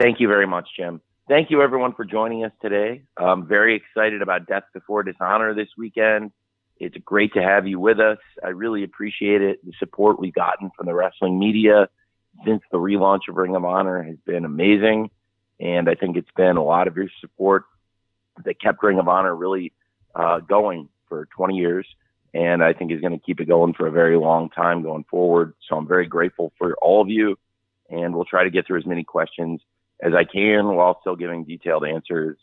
Thank you very much, Jim. Thank you, everyone, for joining us today. I'm very excited about Death Before Dishonor this weekend. It's great to have you with us. I really appreciate it. The support we've gotten from the wrestling media since the relaunch of Ring of Honor has been amazing. And I think it's been a lot of your support that kept Ring of Honor really going for 20 years. And I think is going to keep it going for a very long time going forward. So I'm very grateful for all of you. And we'll try to get through as many questions as I can while still giving detailed answers.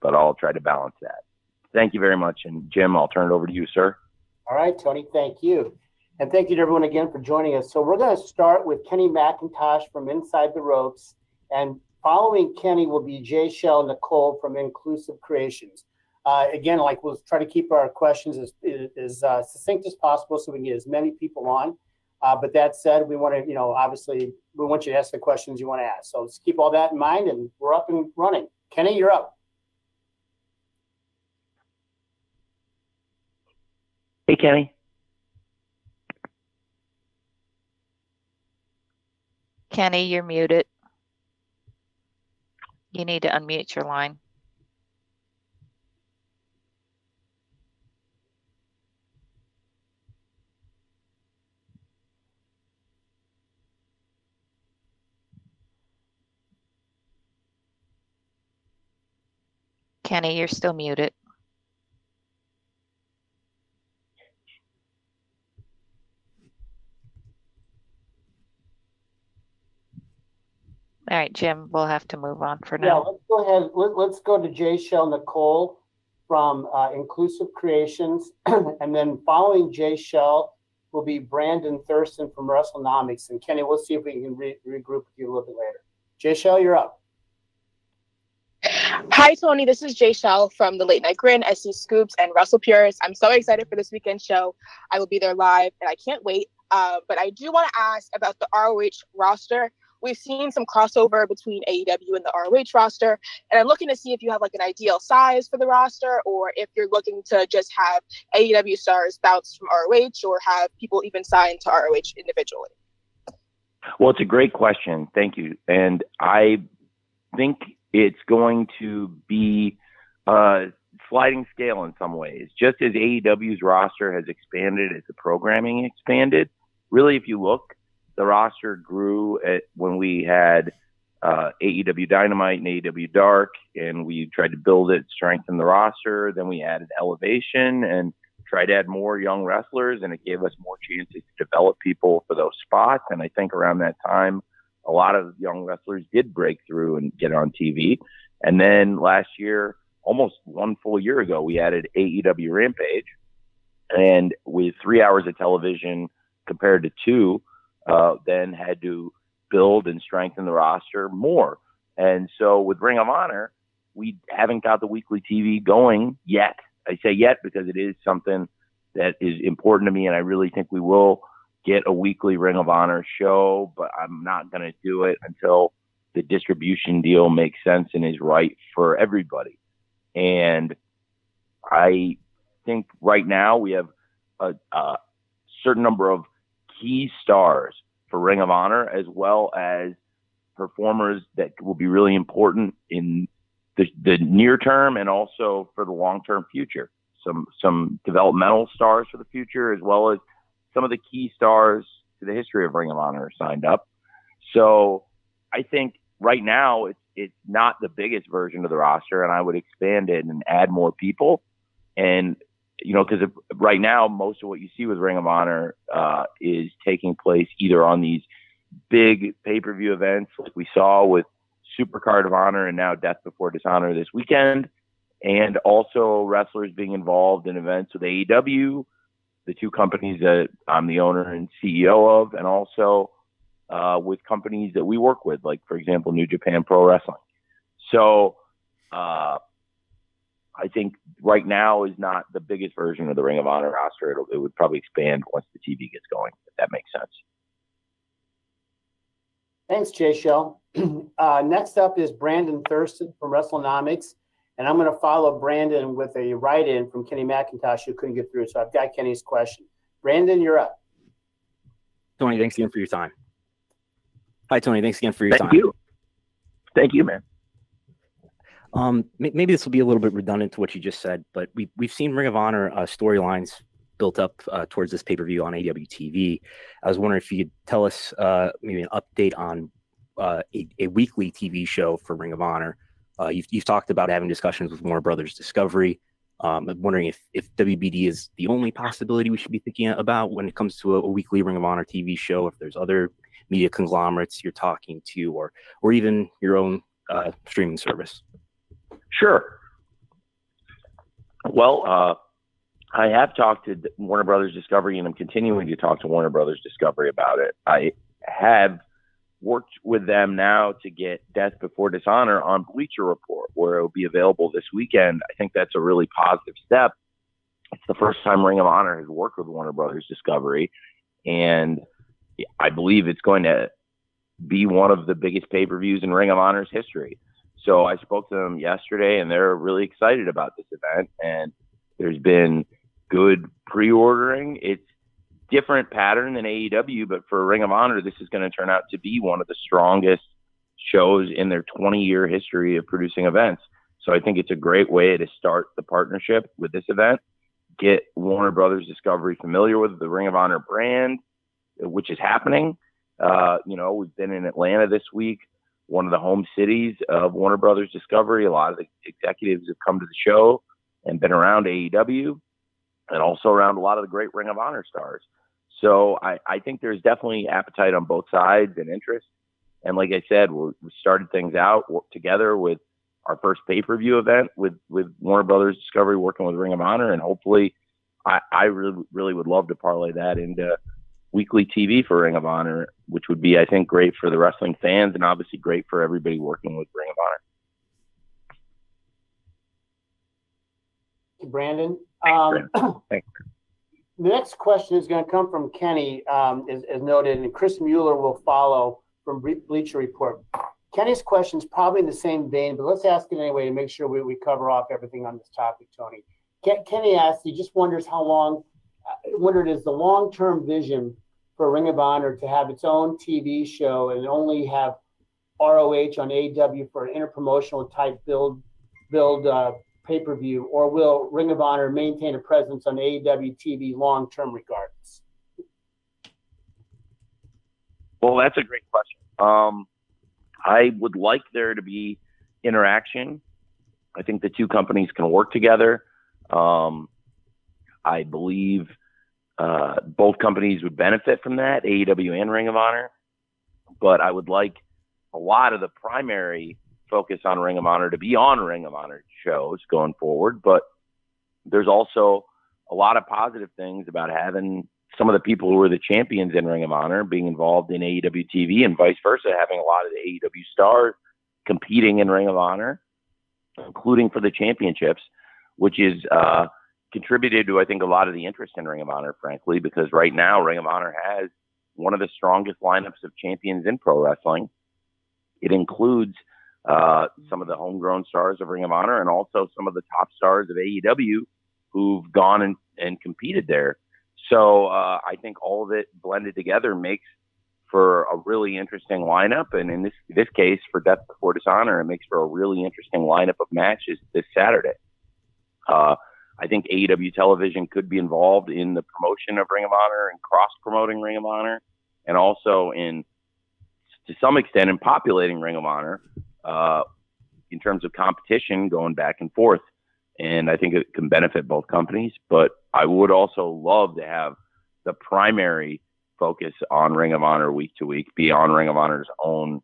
But I'll try to balance that. Thank you very much. And Jim, I'll turn it over to you, sir. All right, Tony, thank you. And thank you to everyone again for joining us. So we're going to start with Kenny McIntosh from Inside the Ropes. And following Kenny will be Jay Shell Nicole from Inclusive Creations. Again, we'll try to keep our questions as succinct as possible so we can get as many people on. But that said, we want to, obviously, we want you to ask the questions you want to ask. So let's keep all that in mind, and we're up and running. Kenny, you're up. Hey, Kenny. Kenny, you're muted. You need to unmute your line. Kenny, you're still muted. All right, Jim, we'll have to move on for now. Yeah, let's go ahead. Let's go to Jay Shell Nicole from Inclusive Creations. And then following Jay Shell will be Brandon Thurston from WrestleNomics. And Kenny, we'll see if we can regroup with you a little bit later. Jay Shell, you're up. Hi, Tony. This is Jay Shell from the Late Night Grin, SC Scoops, and Wrestle Purists. I'm so excited for this weekend show. I will be there live, and I can't wait. But I do want to ask about the ROH roster. We've seen some crossover between AEW and the ROH roster, and I'm looking to see if you have an ideal size for the roster, or if you're looking to just have AEW stars bounce from ROH, or have people even sign to ROH individually. Well, it's a great question. Thank you. And I think it's going to be a sliding scale in some ways. Just as AEW's roster has expanded as the programming expanded, really, if you look, the roster grew when we had AEW Dynamite and AEW Dark, and we tried to build it, strengthen the roster. Then we added Elevation and tried to add more young wrestlers, and it gave us more chances to develop people for those spots. And I think around that time, a lot of young wrestlers did break through and get on TV. And then last year, almost 1 full year ago, we added AEW Rampage. And with 3 hours of television compared to 2, then had to build and strengthen the roster more. And so with Ring of Honor, we haven't got the weekly TV going yet. I say yet because it is something that is important to me, and I really think we will get a weekly Ring of Honor show, but I'm not going to do it until the distribution deal makes sense and is right for everybody. And I think right now we have a certain number of key stars for Ring of Honor, as well as performers that will be really important in the near term and also for the long-term future. Some developmental stars for the future, as well as some of the key stars to the history of Ring of Honor signed up. So I think right now it's not the biggest version of the roster, and I would expand it and add more people. And because right now, most of what you see with Ring of Honor is taking place either on these big pay-per-view events like we saw with Supercard of Honor and now Death Before Dishonor this weekend, and also wrestlers being involved in events with AEW, the 2 companies that I'm the owner and CEO of, and also with companies that we work with, like, for example, New Japan Pro Wrestling. So I think right now is not the biggest version of the Ring of Honor roster. It would probably expand once the TV gets going, if that makes sense. Thanks, Jay Shell. Next up is Brandon Thurston from WrestleNomics, and I'm going to follow Brandon with a write-in from Kenny McIntosh who couldn't get through. So I've got Kenny's question. Brandon, you're up. Tony, thanks again for your time. Hi, Tony. Thanks again for your time. Thank you. Thank you, man. Maybe this will be a little bit redundant to what you just said, but we've seen Ring of Honor storylines built up towards this pay-per-view on AEW TV. I was wondering if you could tell us maybe an update on a weekly TV show for Ring of Honor. You've talked about having discussions with Warner Brothers Discovery. I'm wondering if WBD is the only possibility we should be thinking about when it comes to a weekly Ring of Honor TV show, if there's other media conglomerates you're talking to, or even your own streaming service. Sure. Well, I have talked to Warner Brothers Discovery, and I'm continuing to talk to Warner Brothers Discovery about it. I have worked with them now to get Death Before Dishonor on Bleacher Report, where it will be available this weekend. I think that's a really positive step. It's the first time Ring of Honor has worked with Warner Brothers Discovery, and I believe it's going to be one of the biggest pay-per-views in Ring of Honor's history. So I spoke to them yesterday, and they're really excited about this event, and there's been good pre-ordering. It's different pattern than AEW, but for Ring of Honor, this is going to turn out to be one of the strongest shows in their 20-year history of producing events. So I think it's a great way to start the partnership with this event, get Warner Brothers Discovery familiar with the Ring of Honor brand, which is happening. We've been in Atlanta this week, one of the home cities of Warner Brothers Discovery. A lot of the executives have come to the show and been around AEW and also around a lot of the great Ring of Honor stars. So I think there's definitely appetite on both sides and interest. And like I said, we started things out together with our first pay-per-view event with Warner Brothers Discovery working with Ring of Honor. And hopefully I really, really would love to parlay that into weekly TV for Ring of Honor, which would be, I think, great for the wrestling fans and obviously great for everybody working with Ring of Honor. Brandon. Thanks. The next question is going to come from Kenny, as noted, and Chris Mueller will follow from Bleacher Report. Kenny's question is probably in the same vein, but let's ask it anyway to make sure we cover off everything on this topic, Tony. Kenny asks, he just wonders is the long-term vision for Ring of Honor to have its own TV show and only have ROH on AEW for an interpromotional type build pay-per-view, or will Ring of Honor maintain a presence on AEW TV long-term regardless? Well, that's a great question. I would like there to be interaction. I think the two companies can work together. I believe both companies would benefit from that, AEW and Ring of Honor. But I would like a lot of the primary focus on Ring of Honor to be on Ring of Honor shows going forward. But there's also a lot of positive things about having some of the people who are the champions in Ring of Honor being involved in AEW TV and vice versa, having a lot of the AEW stars competing in Ring of Honor, including for the championships, which is contributed to, I think, a lot of the interest in Ring of Honor, frankly, because right now Ring of Honor has one of the strongest lineups of champions in pro wrestling. It includes some of the homegrown stars of Ring of Honor and also some of the top stars of AEW who've gone and competed there. So I think all of it blended together makes for a really interesting lineup. And in this case, for Death Before Dishonor, it makes for a really interesting lineup of matches this Saturday. I think AEW television could be involved in the promotion of Ring of Honor and cross-promoting Ring of Honor, and also to some extent in populating Ring of Honor in terms of competition going back and forth. And I think it can benefit both companies. But I would also love to have the primary focus on Ring of Honor week to week be on Ring of Honor's own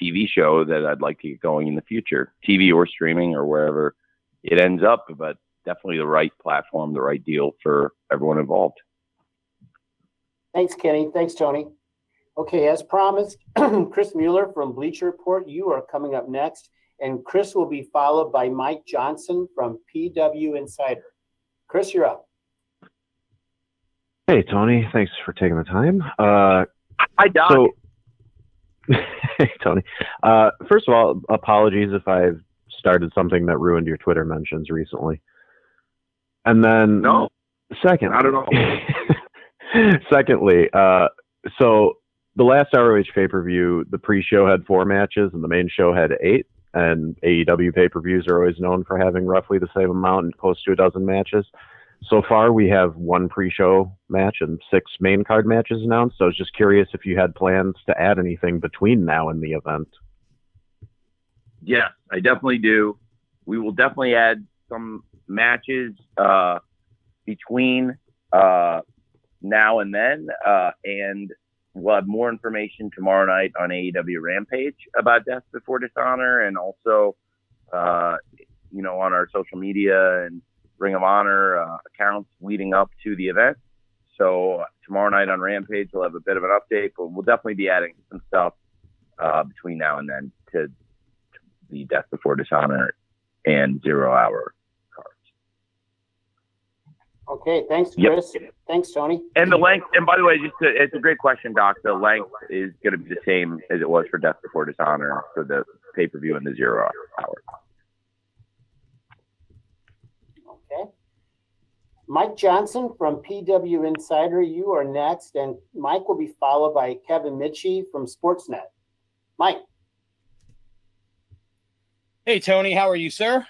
TV show that I'd like to get going in the future, TV or streaming or wherever it ends up, but definitely the right platform, the right deal for everyone involved. Thanks, Kenny. Thanks, Tony. Okay, as promised, Chris Mueller from Bleacher Report, you are coming up next, and Chris will be followed by Mike Johnson from PW Insider. Chris, you're up. Hey, Tony. Thanks for taking the time. Hi, Doc. Hey, Tony. First of all, apologies if I've started something that ruined your Twitter mentions recently. And then, no, second, I don't know. Secondly, so the last ROH pay-per-view, the pre-show had 4 matches and the main show had 8. And AEW pay-per-views are always known for having roughly the same amount and close to a dozen matches. So far, we have 1 pre-show match and 6 main card matches announced. So I was just curious if you had plans to add anything between now and the event. Yes, I definitely do. We will definitely add some matches between now and then, and we'll have more information tomorrow night on AEW Rampage about Death Before Dishonor, and also, on our social media and Ring of Honor accounts leading up to the event. So tomorrow night on Rampage, we'll have a bit of an update, but we'll definitely be adding some stuff between now and then to the Death Before Dishonor and 0 Hour cards. Okay, thanks, Chris. Yep. Thanks, Tony. And the length, and by the way, it's a great question, Doc. The length is going to be the same as it was for Death Before Dishonor for the pay-per-view and the 0 Hour. Okay. Mike Johnson from PW Insider, you are next, and Mike will be followed by Kevin Mitchie from Sportsnet. Mike. Hey, Tony, how are you, sir?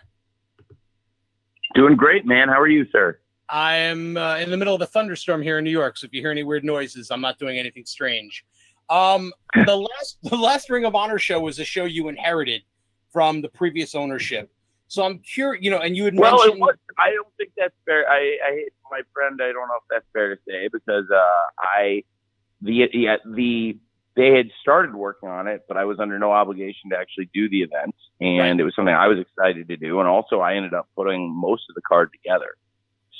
Doing great, man. How are you, sir? I am in the middle of a thunderstorm here in New York, so if you hear any weird noises, I'm not doing anything strange. The last Ring of Honor show was a show you inherited from the previous ownership. So I'm curious, and you had mentioned... Well, I don't think that's fair. I my friend, I don't know if that's fair to say, because they had started working on it, but I was under no obligation to actually do the event, and It was something I was excited to do, and also I ended up putting most of the card together.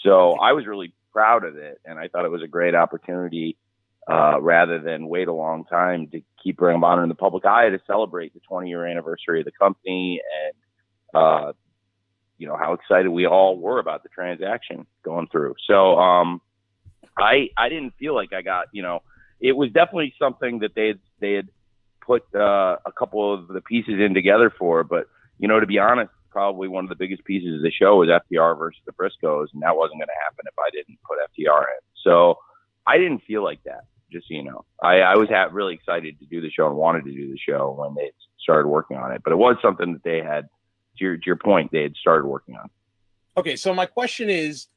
So I was really proud of it, and I thought it was a great opportunity, rather than wait a long time, to keep Ring of Honor in the public eye, to celebrate the 20-year anniversary of the company, and how excited we all were about the transaction going through. So I didn't feel like I got, it was definitely something that they had put a couple of the pieces in together for, but to be honest, probably one of the biggest pieces of the show was FTR versus the Briscoes, and that wasn't going to happen if I didn't put FTR in. So I didn't feel like that, just so you know. I was really excited to do the show and wanted to do the show when they started working on it, but it was something that they had, to your point, they had started working on. Okay, so my question is,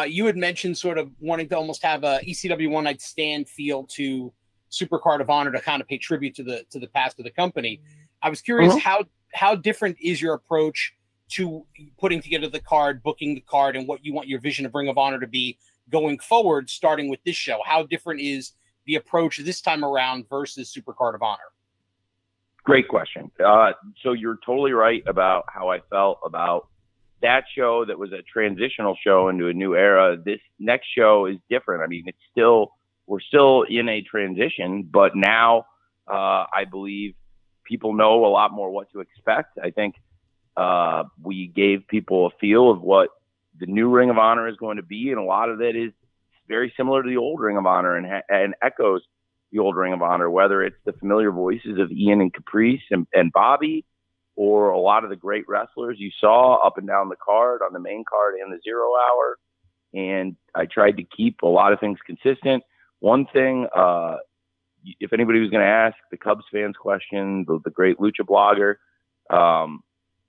you had mentioned sort of wanting to almost have a ECW One Night Stand feel to Supercard of Honor to kind of pay tribute to the past of the company. I was curious, how different is your approach to putting together the card, booking the card, and what you want your vision of Ring of Honor to be going forward, starting with this show? How different is the approach this time around versus Supercard of Honor? Great question. So you're totally right about how I felt about that show that was a transitional show into a new era. This next show is different. I mean, we're still in a transition, but now I believe people know a lot more what to expect. I think we gave people a feel of what the new Ring of Honor is going to be, and a lot of it is very similar to the old Ring of Honor and echoes the old Ring of Honor, whether it's the familiar voices of Ian and Caprice and Bobby, or a lot of the great wrestlers you saw up and down the card, on the main card and the 0 Hour. And I tried to keep a lot of things consistent. One thing, if anybody was going to ask the Cubs fans question, the great Lucha blogger,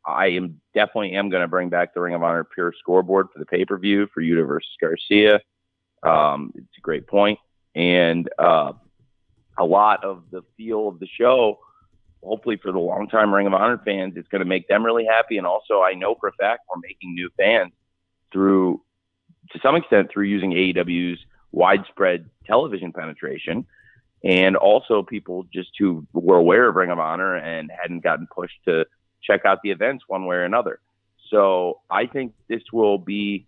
I definitely am going to bring back the Ring of Honor Pure Scoreboard for the pay-per-view for Yuta versus Garcia. It's a great point. And a lot of the feel of the show, hopefully for the longtime Ring of Honor fans, it's going to make them really happy. And also, I know for a fact we're making new fans to some extent, through using AEW's widespread television penetration, and also people just who were aware of Ring of Honor and hadn't gotten pushed to check out the events one way or another. So I think this will be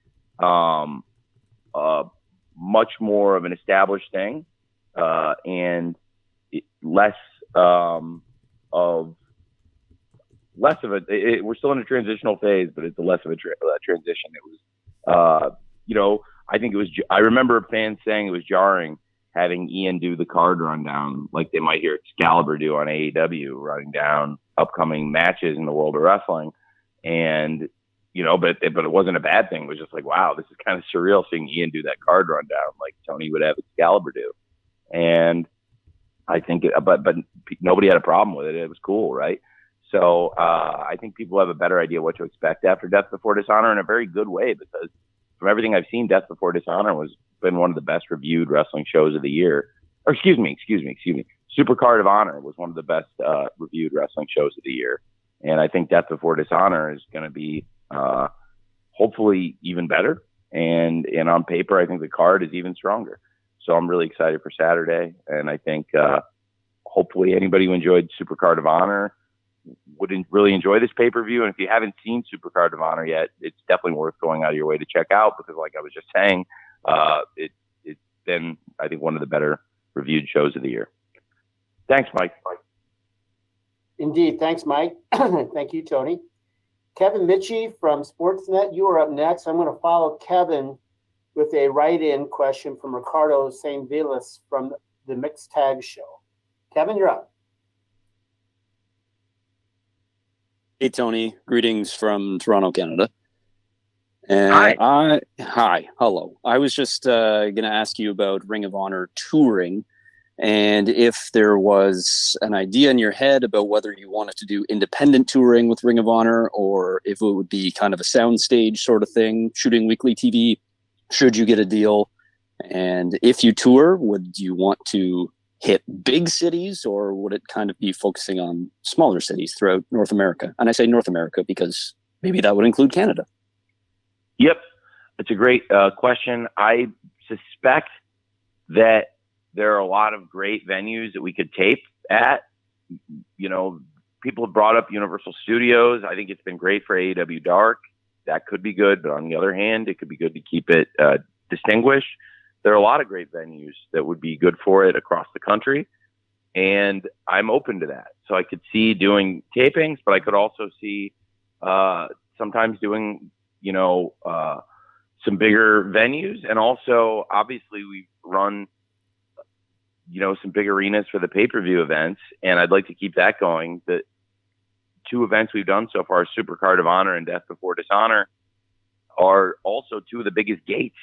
much more of an established thing, and less of it. We're still in a transitional phase, but it's less of a transition. It was, I think it was. I remember fans saying it was jarring having Ian do the card rundown, like they might hear Excalibur do on AEW, running down upcoming matches in the world of wrestling, and but it wasn't a bad thing. It was just like, wow, this is kind of surreal seeing Ian do that card rundown like Tony would have Excalibur do, and I think, but nobody had a problem with it. It was cool, right? So I think people have a better idea what to expect after Death Before Dishonor in a very good way, because from everything I've seen, Death Before Dishonor was been one of the best reviewed wrestling shows of the year. Or excuse me. Supercard of Honor was one of the best reviewed wrestling shows of the year. And I think Death Before Dishonor is going to be hopefully even better. And on paper, I think the card is even stronger. So I'm really excited for Saturday. And I think hopefully anybody who enjoyed Supercard of Honor would really enjoy this pay-per-view. And if you haven't seen Supercard of Honor yet, it's definitely worth going out of your way to check out, because like I was just saying, it's been, I think, one of the better reviewed shows of the year. Thanks, Mike. Indeed. Thanks, Mike. Thank you, Tony. Kevin Mitchie from Sportsnet, you are up next. I'm going to follow Kevin with a write-in question from Ricardo St. Vilas from the Mixed Tag Show. Kevin, you're up. Hey, Tony. Greetings from Toronto, Canada. And hi. Hello. I was just going to ask you about Ring of Honor touring, and if there was an idea in your head about whether you wanted to do independent touring with Ring of Honor, or if it would be kind of a soundstage sort of thing, shooting weekly TV, should you get a deal. And if you tour, would you want to hit big cities, or would it kind of be focusing on smaller cities throughout North America? And I say North America because maybe that would include Canada. Yep. It's a great question. I suspect that there are a lot of great venues that we could tape at. You know, people have brought up Universal Studios. I think it's been great for AEW Dark. That could be good, but on the other hand, it could be good to keep it distinguished. There are a lot of great venues that would be good for it across the country, and I'm open to that. So I could see doing tapings, but I could also see sometimes doing, some bigger venues. And also, obviously, we've run, some big arenas for the pay-per-view events, and I'd like to keep that going. The two events we've done so far, Supercard of Honor and Death Before Dishonor, are also two of the biggest gates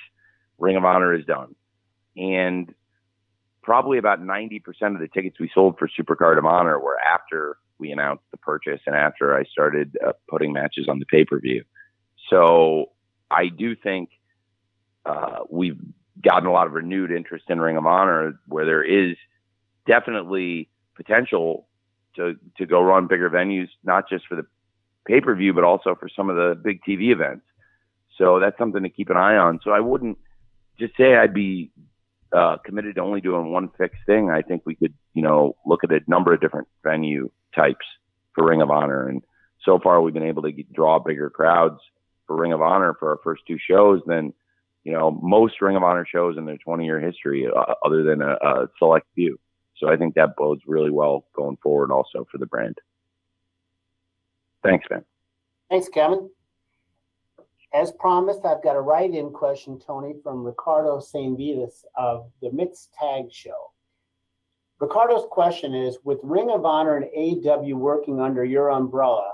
Ring of Honor has done. And probably about 90% of the tickets we sold for Supercard of Honor were after we announced the purchase and after I started putting matches on the pay-per-view. So I do think we've gotten a lot of renewed interest in Ring of Honor, where there is definitely potential to go run bigger venues, not just for the pay-per-view, but also for some of the big TV events. So that's something to keep an eye on. So I wouldn't just say I'd be committed to only doing one fixed thing. I think we could, look at a number of different venue types for Ring of Honor. And so far we've been able to draw bigger crowds for Ring of Honor for our first two shows than, most Ring of Honor shows in their 20-year history, other than a select few. So I think that bodes really well going forward also for the brand. Thanks, man. Thanks, Kevin. As promised, I've got a write-in question, Tony, from Ricardo St. Vitas of the Mixed Tag Show. Ricardo's question is, with Ring of Honor and AEW working under your umbrella,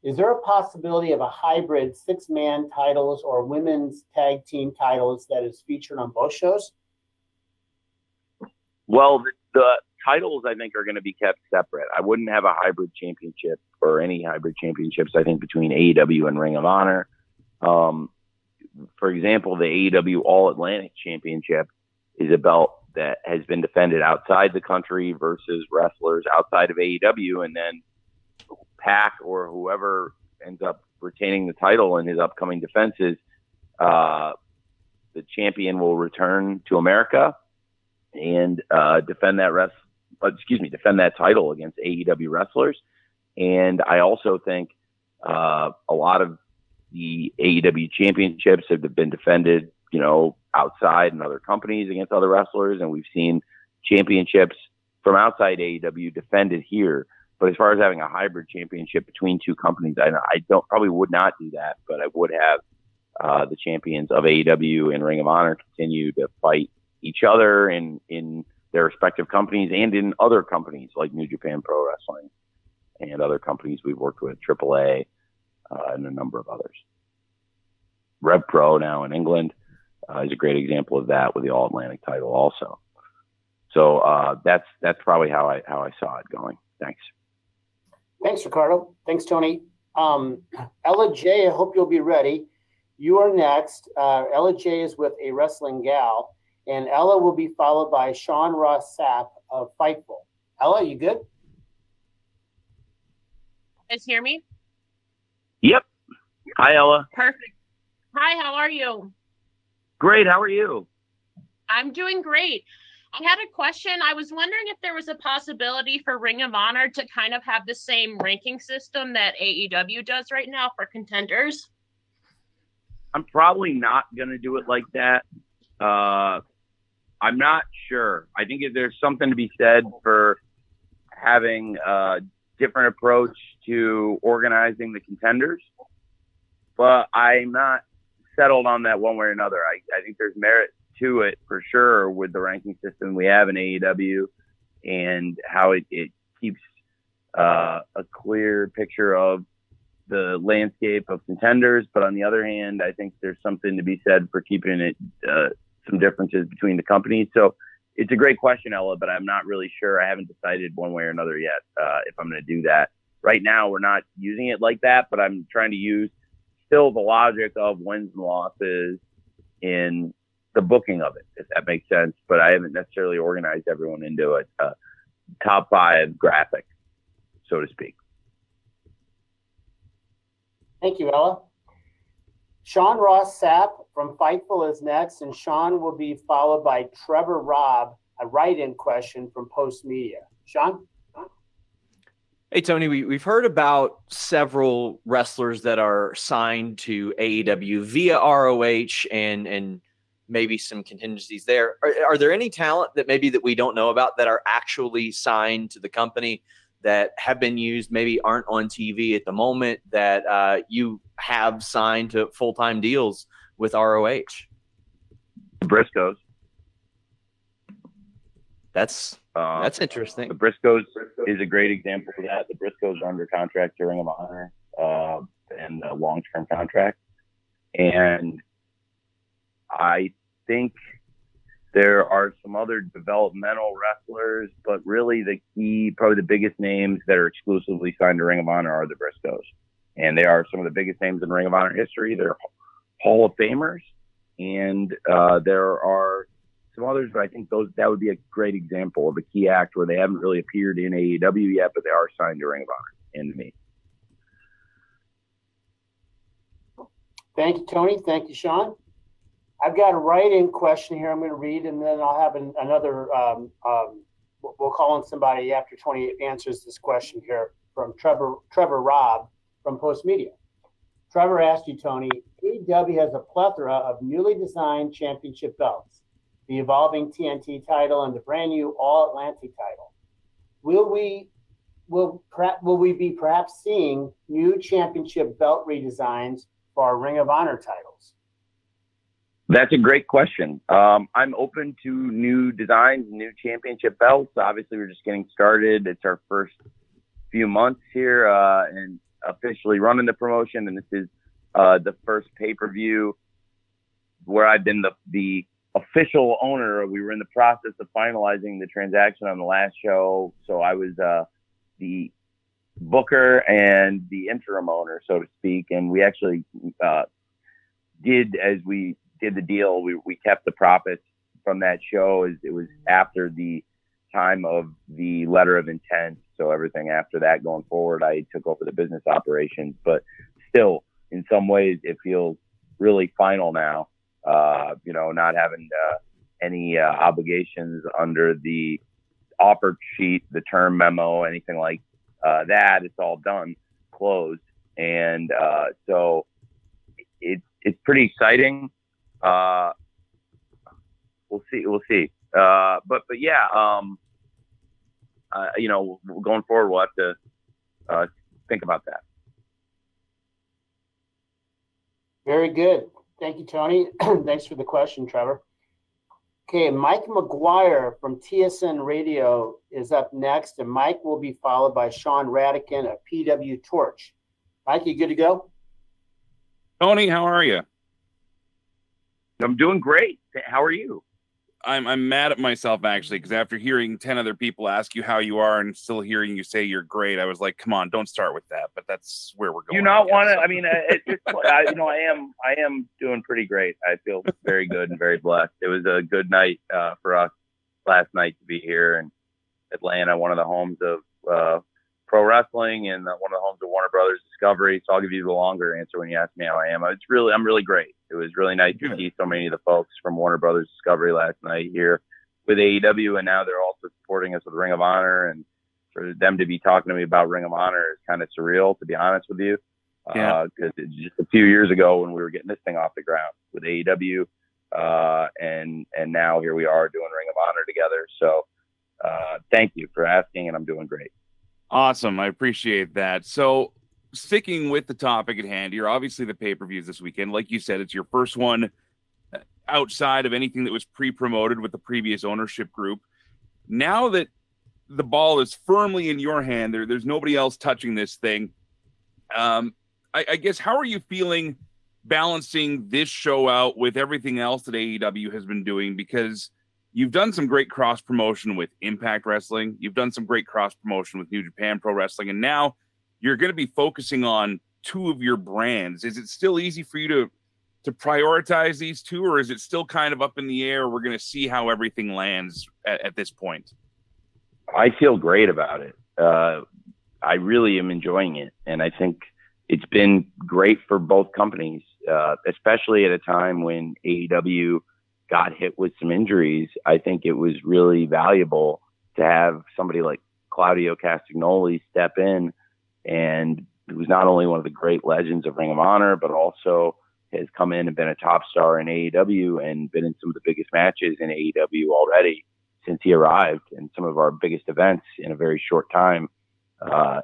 is there a possibility of a hybrid six-man titles or women's tag team titles that is featured on both shows? Well, the titles, I think, are going to be kept separate. I wouldn't have a hybrid championship or any hybrid championships, I think, between AEW and Ring of Honor. For example, the AEW All-Atlantic Championship is a belt that has been defended outside the country versus wrestlers outside of AEW, and then Pac or whoever ends up retaining the title in his upcoming defenses, the champion will return to America and defend that title against AEW wrestlers. And I also think a lot of the AEW championships have been defended, outside in other companies against other wrestlers, and we've seen championships from outside AEW defended here. But as far as having a hybrid championship between two companies, I probably would not do that, but I would have the champions of AEW and Ring of Honor continue to fight each other in their respective companies and in other companies like New Japan Pro Wrestling and other companies we've worked with, AAA, and a number of others. Rev Pro now in England is a great example of that with the All-Atlantic title also. So that's probably how I saw it going. Thanks. Thanks, Ricardo. Thanks, Tony. Ella J, I hope you'll be ready. You are next. Ella J is with a wrestling gal, and Ella will be followed by Sean Ross Sapp of Fightful. Ella, you good? Guys hear me? Yep. Hi, Ella. Perfect. Hi, how are you? Great. How are you? I'm doing great. I had a question. I was wondering if there was a possibility for Ring of Honor to kind of have the same ranking system that AEW does right now for contenders. I'm probably not going to do it like that. I'm not sure. I think if there's something to be said for having a different approach to organizing the contenders, but I'm not settled on that one way or another. I think there's merit to it for sure with the ranking system we have in AEW and how it keeps a clear picture of the landscape of contenders. But on the other hand, I think there's something to be said for keeping it some differences between the companies. So it's a great question, Ella, but I'm not really sure. I haven't decided one way or another yet if I'm going to do that. Right now, we're not using it like that, but I'm trying to use still the logic of wins and losses in the booking of it, if that makes sense. But I haven't necessarily organized everyone into a top 5 graphic, so to speak. Thank you, Ella. Sean Ross Sapp from Fightful is next, and Sean will be followed by Trevor Robb, a write-in question from Post Media. Sean? Hey, Tony, we've heard about several wrestlers that are signed to AEW via ROH and maybe some contingencies there. Are there any talent that we don't know about that are actually signed to the company that have been used, maybe aren't on TV at the moment, that you have signed to full-time deals with ROH? Briscoes. That's interesting. The Briscoes is a great example of that. The Briscoes are under contract to Ring of Honor and a long-term contract. And I think there are some other developmental wrestlers, but really the key, probably the biggest names that are exclusively signed to Ring of Honor are the Briscoes. And they are some of the biggest names in Ring of Honor history. They're Hall of Famers. And there are some others, but I think that would be a great example of a key act where they haven't really appeared in AEW yet, but they are signed to Ring of Honor and to me. Thank you, Tony. Thank you, Sean. I've got a write-in question here I'm going to read, and then I'll have another, we'll call on somebody after Tony answers this question here from Trevor Robb from Post Media. Trevor asked you, Tony, AEW has a plethora of newly designed championship belts, the evolving TNT title and the brand new All-Atlantic title. Will we be perhaps seeing new championship belt redesigns for our Ring of Honor titles? That's a great question. I'm open to new designs, new championship belts. Obviously, we're just getting started. It's our first few months here and officially running the promotion. And this is the first pay-per-view where I've been the official owner. We were in the process of finalizing the transaction on the last show. So I was the booker and the interim owner, so to speak. And we actually did, as we did the deal, we kept the profits from that show. It was after the time of the letter of intent. So everything after that going forward, I took over the business operations. But still, in some ways, it feels really final now. Not having any obligations under the offer sheet, the term memo, anything like that. It's all done, closed, and so it's pretty exciting. We'll see. But yeah, going forward, we'll have to think about that. Very good. Thank you, Tony. Thanks for the question, Trevor. Okay, Mike Mcguire from TSN Radio is up next, and Mike will be followed by Sean Radican of PW Torch. Mike, you good to go? Tony, how are you? I'm doing great. How are you? I'm mad at myself actually, because after hearing 10 other people ask you how you are and still hearing you say you're great, I was like, come on, don't start with that. But that's where we're going. You not want to? I mean, I am doing pretty great. I feel very good and very blessed. It was a good night for us last night to be here in Atlanta, one of the homes of pro wrestling and one of the homes of Warner Brothers Discovery. So I'll give you the longer answer when you ask me how I am. I'm really great. It was really nice to see so many of the folks from Warner Brothers Discovery last night here with AEW, and now they're also supporting us with Ring of Honor. And for them to be talking to me about Ring of Honor is kind of surreal, to be honest with you. Because just a few years ago when we were getting this thing off the ground with AEW, and now here we are doing Ring of Honor together. So thank you for asking, and I'm doing great. Awesome. I appreciate that. So sticking with the topic at hand, you're obviously the pay-per-views this weekend. Like you said, it's your first one outside of anything that was pre-promoted with the previous ownership group. Now that the ball is firmly in your hand, there's nobody else touching this thing. I guess, how are you feeling balancing this show out with everything else that AEW has been doing? Because you've done some great cross-promotion with Impact Wrestling. You've done some great cross-promotion with New Japan Pro Wrestling. And now you're going to be focusing on two of your brands. Is it still easy for you to prioritize these two, or is it still kind of up in the air? We're going to see how everything lands at this point. I feel great about it. I really am enjoying it. And I think it's been great for both companies, especially at a time when AEW got hit with some injuries. I think it was really valuable to have somebody like Claudio Castagnoli step in, and who's not only one of the great legends of Ring of Honor, but also has come in and been a top star in AEW and been in some of the biggest matches in AEW already since he arrived, and some of our biggest events in a very short time.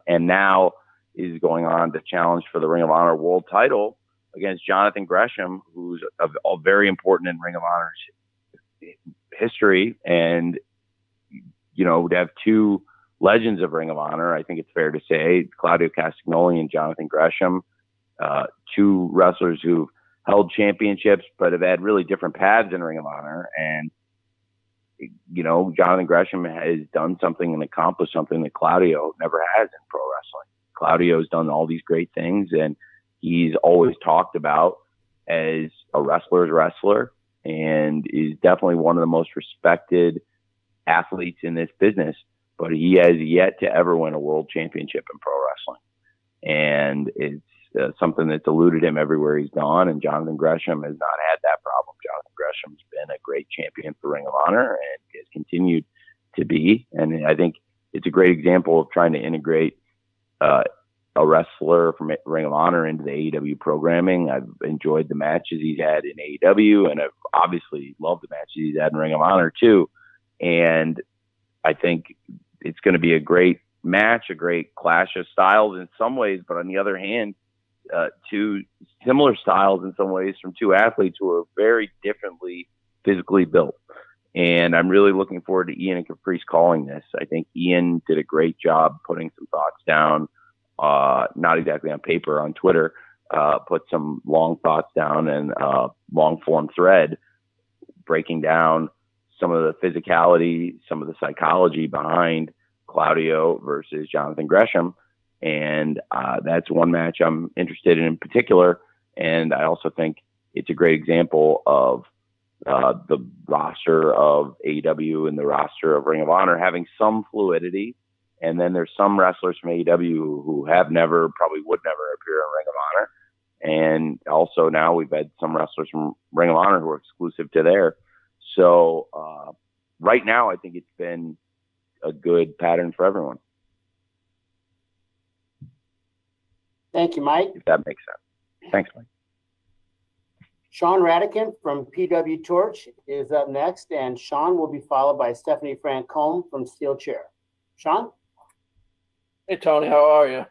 And now is going on to challenge for the Ring of Honor world title against Jonathan Gresham, who's very important in Ring of Honor's history. And, you know, to have two legends of Ring of Honor, I think it's fair to say, Claudio Castagnoli and Jonathan Gresham, two wrestlers who've held championships but have had really different paths in Ring of Honor. And, you know, Jonathan Gresham has done something and accomplished something that Claudio never has in pro wrestling. Claudio's done all these great things, and he's always talked about as a wrestler's wrestler, and is definitely one of the most respected athletes in this business. But he has yet to ever win a world championship in pro wrestling. And it's something that's eluded him everywhere he's gone. And Jonathan Gresham has not had that problem. Jonathan Gresham's been a great champion for Ring of Honor and has continued to be. And I think it's a great example of trying to integrate a wrestler from Ring of Honor into the AEW programming. I've enjoyed the matches he's had in AEW, and I've obviously loved the matches he's had in Ring of Honor too. And I think it's going to be a great match, a great clash of styles in some ways, but on the other hand, two similar styles in some ways from two athletes who are very differently physically built. And I'm really looking forward to Ian and Caprice calling this. I think Ian did a great job putting some thoughts down, not exactly on paper, on Twitter, put some long thoughts down and long form thread breaking down some of the physicality, some of the psychology behind Claudio versus Jonathan Gresham. And that's one match I'm interested in particular. And I also think it's a great example of the roster of AEW and the roster of Ring of Honor having some fluidity. And then there's some wrestlers from AEW who have never, probably would never appear in Ring of Honor. And also now we've had some wrestlers from Ring of Honor who are exclusive to there. So right now, I think it's been a good pattern for everyone. Thank you, Mike. If that makes sense. Thanks, Mike. Sean Radican from PW Torch is up next, and Sean will be followed by Stephanie Francombe from Steel Chair. Sean? Hey, Tony, how are you?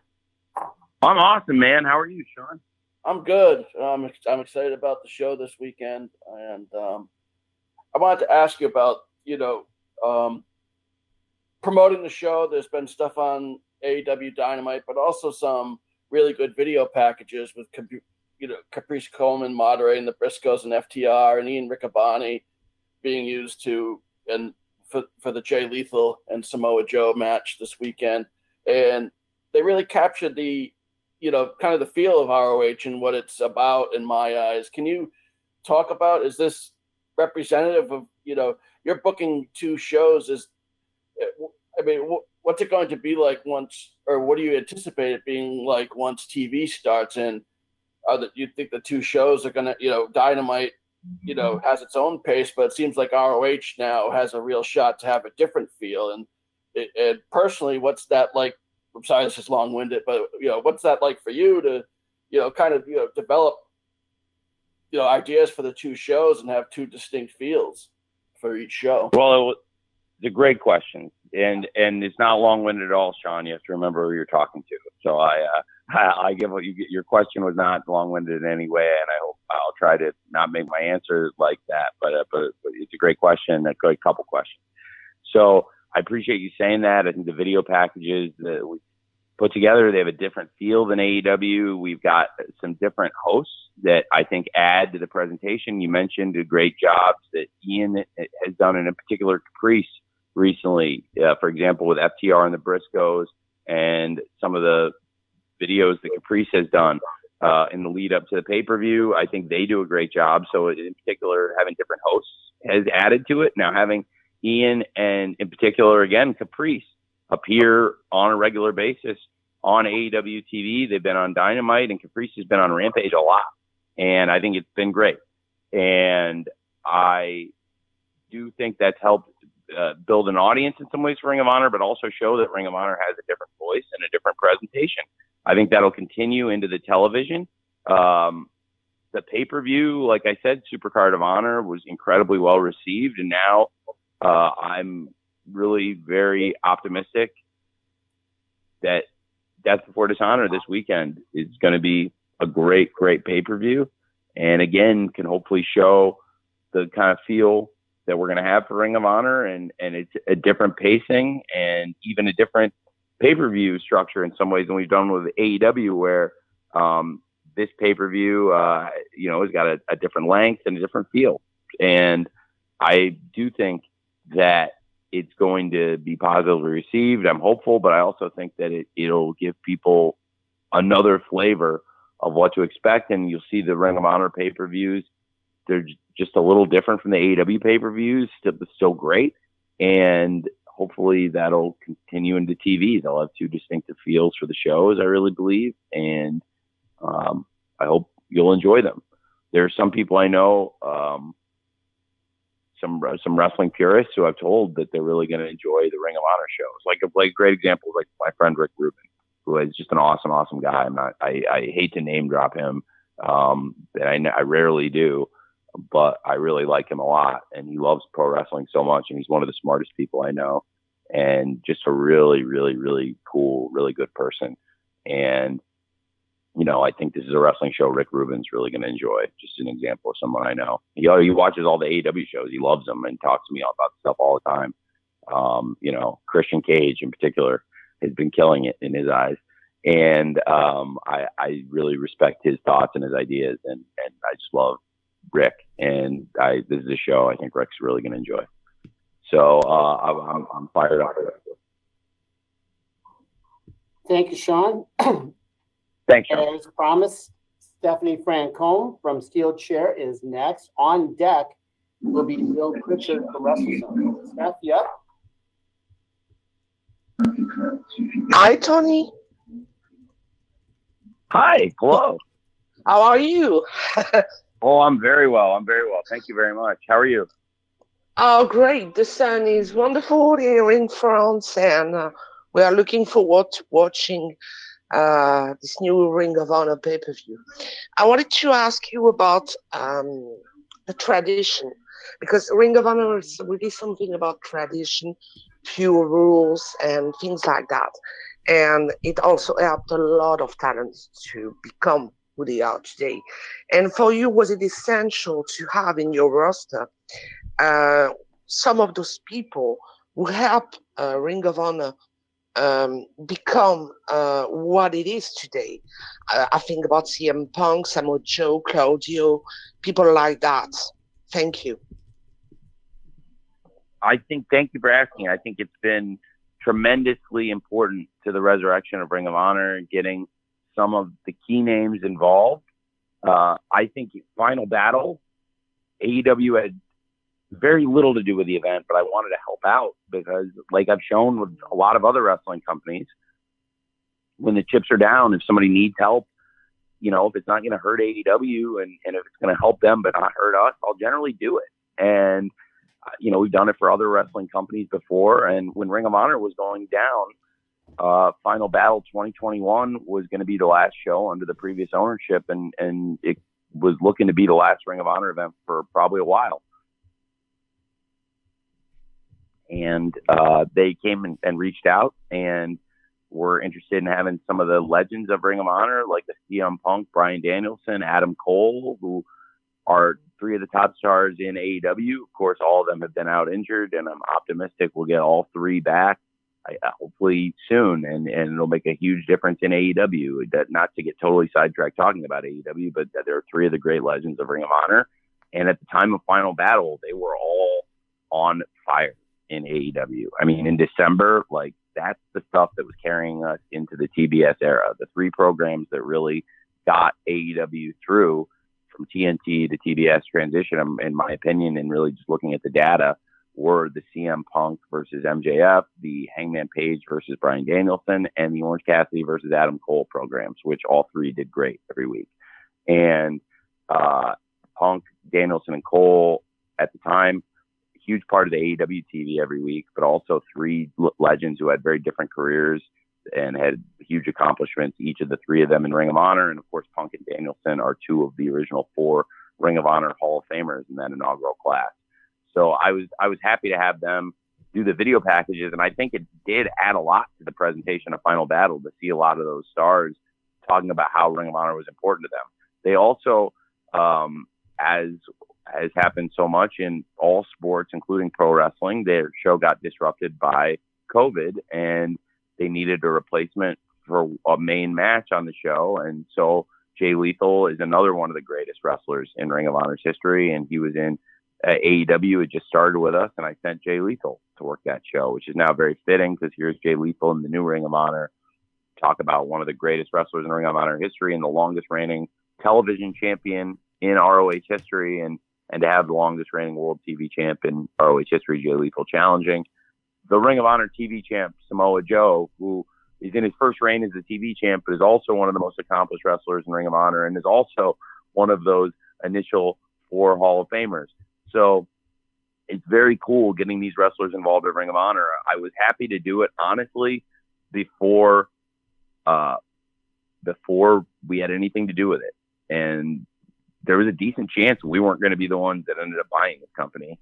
I'm awesome, man. How are you, Sean? I'm good. I'm excited about the show this weekend, and I wanted to ask you about, promoting the show. There's been stuff on AEW Dynamite, but also some really good video packages with, Caprice Coleman moderating the Briscoes and FTR, and Ian Riccaboni being used for the Jay Lethal and Samoa Joe match this weekend, and they really captured the, kind of the feel of ROH and what it's about in my eyes. Can you talk about, is this representative of, you're booking 2 shows? What's it going to be like once, or what do you anticipate it being like once TV starts? And you think the 2 shows are going to, Dynamite, has its own pace, but it seems like ROH now has a real shot to have a different feel. And personally, what's that like? I'm sorry, this is long-winded, but what's that like for you to, develop, ideas for the 2 shows and have 2 distinct feels for each show? Well, it's a great question, and it's not long-winded at all, Sean. You have to remember who you're talking to. So I give what you get. Your question was not long-winded in any way, and I hope I'll try to not make my answer like that. But it's a great question, a great couple questions. So I appreciate you saying that. I think the video packages that we put together, they have a different feel than AEW. We've got some different hosts that I think add to the presentation. You mentioned the great jobs that Ian has done, in particular Caprice recently, for example, with FTR and the Briscoes, and some of the videos that Caprice has done in the lead up to the pay-per-view. I think they do a great job. So in particular, having different hosts has added to it. Now having Ian and in particular, again, Caprice appear on a regular basis on AEW TV. They've been on Dynamite, and Caprice has been on Rampage a lot. And I think it's been great. And I do think that's helped build an audience in some ways for Ring of Honor, but also show that Ring of Honor has a different voice and a different presentation. I think that'll continue into the television. The pay-per-view, like I said, Supercard of Honor was incredibly well received. And now I'm really very optimistic that Death Before Dishonor this weekend is going to be a great, great pay-per-view. And again, can hopefully show the kind of feel that we're going to have for Ring of Honor. And it's a different pacing and even a different pay-per-view structure in some ways than we've done with AEW, where this pay-per-view, has got a different length and a different feel. And I do think that it's going to be positively received. I'm hopeful, but I also think that it'll give people another flavor of what to expect. And you'll see the Ring of Honor pay-per-views. They're just a little different from the AEW pay-per-views, still great. And hopefully that'll continue into TV. They'll have 2 distinctive feels for the shows, I really believe. And I hope you'll enjoy them. There are some people I know, some wrestling purists who I've told that they're really going to enjoy the Ring of Honor shows. Like a great example, like my friend Rick Rubin, who is just an awesome, awesome guy. I hate to name drop him, and I rarely do, but I really like him a lot, and he loves pro wrestling so much, and he's one of the smartest people I know, and just a really, really, really cool, really good person. And I think this is a wrestling show Rick Rubin's really going to enjoy. Just an example of someone I know. He watches all the AEW shows. He loves them and talks to me about stuff all the time. Christian Cage in particular has been killing it in his eyes. And I really respect his thoughts and his ideas. And I just love Rick. And this is a show I think Rick's really going to enjoy. So I'm fired up for it. Thank you, Sean. Thanks, Sean. As promised, Stephanie Francone from Steel Chair is next. On deck will be Bill Pritchard for WrestleZone. Steph, yep. Hi, Tony. Hi, hello. How are you? Oh, I'm very well. Thank you very much. How are you? Oh, great. The sun is wonderful here in France, and we are looking forward to watching this new Ring of Honor pay-per-view. I wanted to ask you about the tradition, because Ring of Honor is really something about tradition, pure rules, and things like that. And it also helped a lot of talents to become who they are today. And for you, was it essential to have in your roster some of those people who help Ring of Honor become what it is today? I think about CM Punk, Samoa Joe, Claudio, people like that. Thank you. I think, thank you for asking. I think it's been tremendously important to the resurrection of Ring of Honor, getting some of the key names involved. I think Final Battle, AEW had very little to do with the event, but I wanted to help out because, like I've shown with a lot of other wrestling companies, when the chips are down, if somebody needs help, you know, if it's not going to hurt AEW and if it's going to help them but not hurt us, I'll generally do it. And, you know, we've done it for other wrestling companies before. And when Ring of Honor was going down, Final Battle 2021 was going to be the last show under the previous ownership. And it was looking to be the last Ring of Honor event for probably a while. And they came and reached out and were interested in having some of the legends of Ring of Honor, like the CM Punk, Bryan Danielson, Adam Cole, who are three of the top stars in AEW. Of course, all of them have been out injured, and I'm optimistic we'll get all three back, hopefully soon, and it'll make a huge difference in AEW. That, not to get totally sidetracked talking about AEW, but there are three of the great legends of Ring of Honor. And at the time of Final Battle, they were all on fire in AEW. I mean, in December, like, that's the stuff that was carrying us into the TBS era. The three programs that really got AEW through from TNT to TBS transition, in my opinion, and really just looking at the data, were the CM Punk versus MJF, the Hangman Page versus Bryan Danielson, and the Orange Cassidy versus Adam Cole programs, which all three did great every week. And Punk, Danielson, and Cole at the time, huge part of the AEW TV every week, but also three legends who had very different careers and had huge accomplishments, each of the three of them in Ring of Honor. And of course, Punk and Danielson are two of the original four Ring of Honor Hall of Famers in that inaugural class. So I was happy to have them do the video packages. And I think it did add a lot to the presentation of Final Battle to see a lot of those stars talking about how Ring of Honor was important to them. They also, as has happened so much in all sports, including pro wrestling, their show got disrupted by COVID and they needed a replacement for a main match on the show. And so Jay Lethal is another one of the greatest wrestlers in Ring of Honor's history. And he was in AEW. It just started with us. And I sent Jay Lethal to work that show, which is now very fitting because here's Jay Lethal in the new Ring of Honor. Talk about one of the greatest wrestlers in Ring of Honor history and the longest reigning television champion in ROH history. And to have the longest reigning world TV champ in ROH history, Jay Lethal, challenging the Ring of Honor TV champ, Samoa Joe, who is in his first reign as the TV champ, but is also one of the most accomplished wrestlers in Ring of Honor and is also one of those initial four Hall of Famers. So it's very cool getting these wrestlers involved in Ring of Honor. I was happy to do it, honestly, before we had anything to do with it. And there was a decent chance we weren't going to be the ones that ended up buying this company,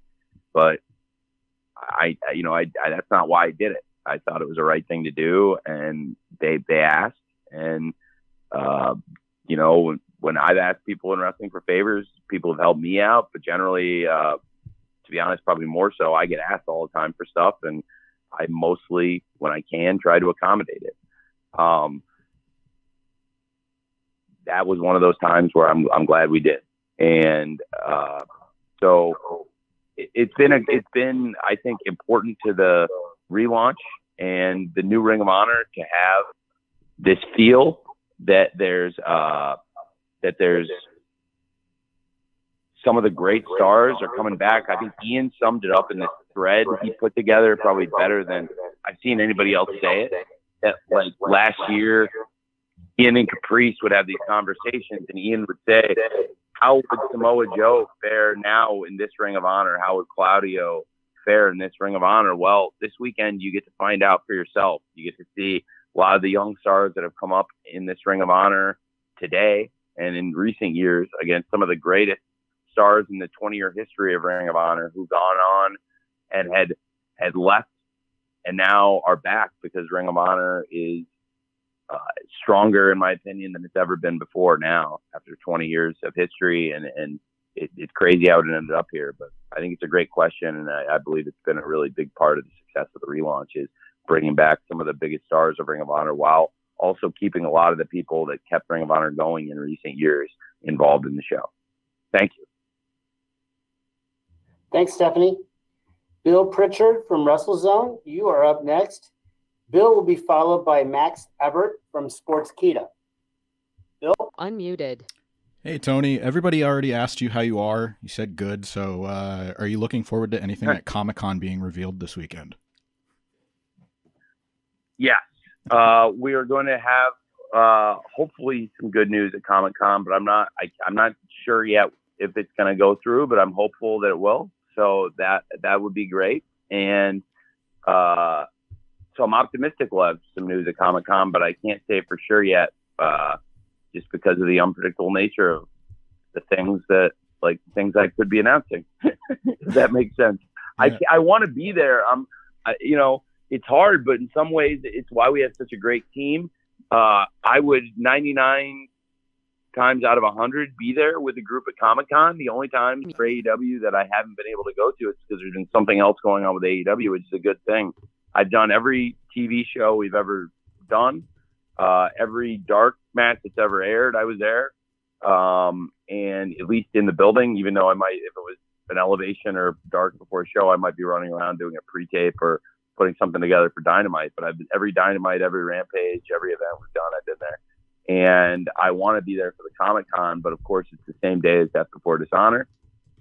but I that's not why I did it. I thought it was the right thing to do, and they asked, and when I've asked people in wrestling for favors, people have helped me out, but generally, to be honest, probably more so, I get asked all the time for stuff, and I mostly, when I can, try to accommodate it. That was one of those times where I'm glad we did. And so it's been, I think, important to the relaunch and the new Ring of Honor to have this feel that there's some of the great stars are coming back. I think Ian summed it up in this thread he put together probably better than I've seen anybody else say it. That, like, last year, Ian and Caprice would have these conversations, and Ian would say, how would Samoa Joe fare now in this Ring of Honor? How would Claudio fare in this Ring of Honor? Well, this weekend, you get to find out for yourself. You get to see a lot of the young stars that have come up in this Ring of Honor today and in recent years against some of the greatest stars in the 20-year history of Ring of Honor who've gone on and had left and now are back because Ring of Honor is stronger, in my opinion, than it's ever been before now after 20 years of history. And it's crazy how it ended up here, but I think it's a great question. And I believe it's been a really big part of the success of the relaunch is bringing back some of the biggest stars of Ring of Honor while also keeping a lot of the people that kept Ring of Honor going in recent years involved in the show. Thank you. Thanks, Stephanie. Bill Pritchard from WrestleZone, you are up next. Bill will be followed by Max Everett from Sportskeeda. Bill? Unmuted. Hey, Tony. Everybody already asked you how you are. You said good. So are you looking forward to anything at Comic-Con being revealed this weekend? Yes. We are going to have hopefully some good news at Comic-Con, but I'm not sure yet if it's going to go through, but I'm hopeful that it will. So that would be great. And so I'm optimistic we'll have some news at Comic-Con, but I can't say for sure yet, just because of the unpredictable nature of the things I could be announcing. If that makes sense. Yeah. I want to be there. It's hard, but in some ways it's why we have such a great team. I would 99 times out of 100 be there with a group at Comic-Con. The only time for AEW that I haven't been able to go to is because there's been something else going on with AEW, which is a good thing. I've done every TV show we've ever done. Every dark match that's ever aired, I was there. And at least in the building, even though if it was an elevation or dark before a show, I might be running around doing a pre-tape or putting something together for Dynamite. But I've been every Dynamite, every Rampage, every event we've done, I've been there. And I want to be there for the Comic-Con, but of course it's the same day as Death Before Dishonor.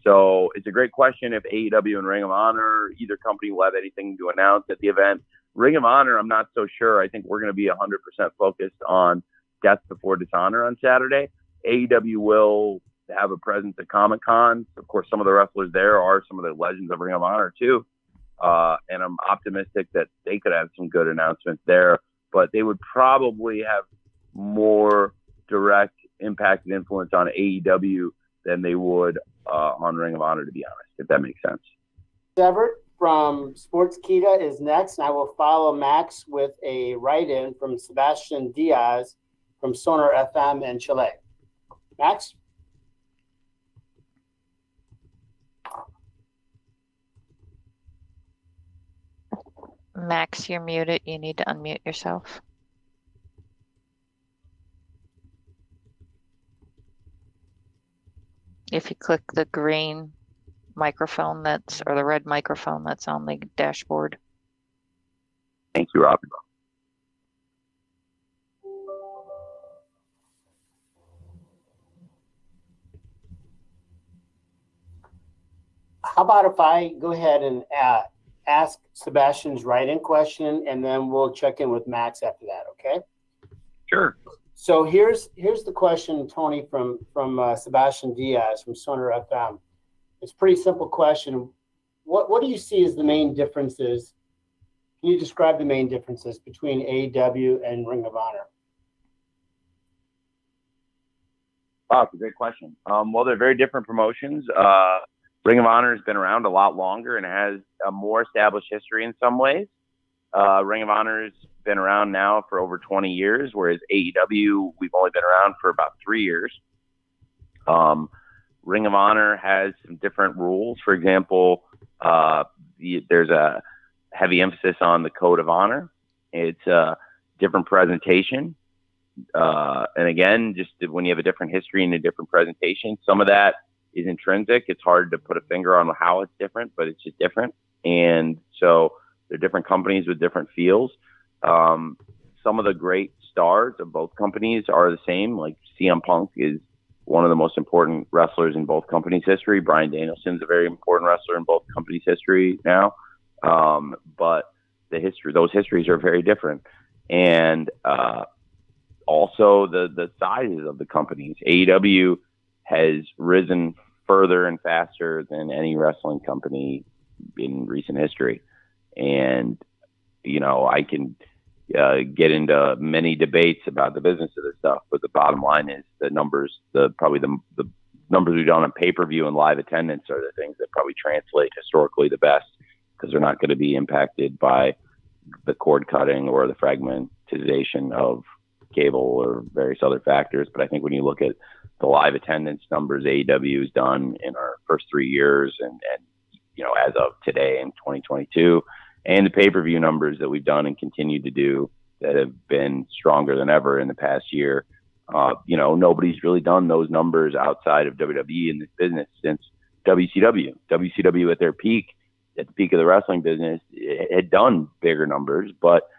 So it's a great question if AEW and Ring of Honor, either company will have anything to announce at the event. Ring of Honor, I'm not so sure. I think we're going to be 100% focused on Death Before Dishonor on Saturday. AEW will have a presence at Comic-Con. Of course, some of the wrestlers there are some of the legends of Ring of Honor too. And I'm optimistic that they could have some good announcements there, but they would probably have more direct impact and influence on AEW than they would on Ring of Honor, to be honest, if that makes sense. Everett from Sportskeeda is next, and I will follow Max with a write-in from Sebastian Diaz from Sonar FM in Chile. Max? Max, you're muted. You need to unmute yourself. If you click the green microphone or the red microphone that's on the dashboard. Thank you, Rob. How about if I go ahead and ask Sebastian's write-in question, and then we'll check in with Max after that, okay? Sure. So here's the question, Tony, from Sebastian Diaz from Sonar FM. It's a pretty simple question. What do you see as the main differences? Can you describe the main differences between AEW and Ring of Honor? Oh, it's a great question. Well, they're very different promotions. Ring of Honor has been around a lot longer and has a more established history in some ways. Ring of Honor has been around now for over 20 years, whereas AEW, we've only been around for about 3 years. Ring of Honor has some different rules. For example, there's a heavy emphasis on the Code of Honor. It's a different presentation. And again, just when you have a different history and a different presentation, some of that is intrinsic. It's hard to put a finger on how it's different, but it's just different. And so they're different companies with different feels. Some of the great stars of both companies are the same. Like CM Punk is one of the most important wrestlers in both companies' history. Bryan Danielson's a very important wrestler in both companies' history now. But those histories are very different. And also the sizes of the companies. AEW has risen further and faster than any wrestling company in recent history. And, I can get into many debates about the business of this stuff, but the bottom line is the numbers, the numbers we've done on pay-per-view and live attendance are the things that probably translate historically the best, because they're not going to be impacted by the cord cutting or the fragmentation of cable or various other factors. But I think when you look at the live attendance numbers AEW has done in our first 3 years and as of today in 2022, and the pay-per-view numbers that we've done and continue to do that have been stronger than ever in the past year, nobody's really done those numbers outside of WWE in this business since WCW. WCW at their peak at the peak of the wrestling business, it had done bigger numbers, but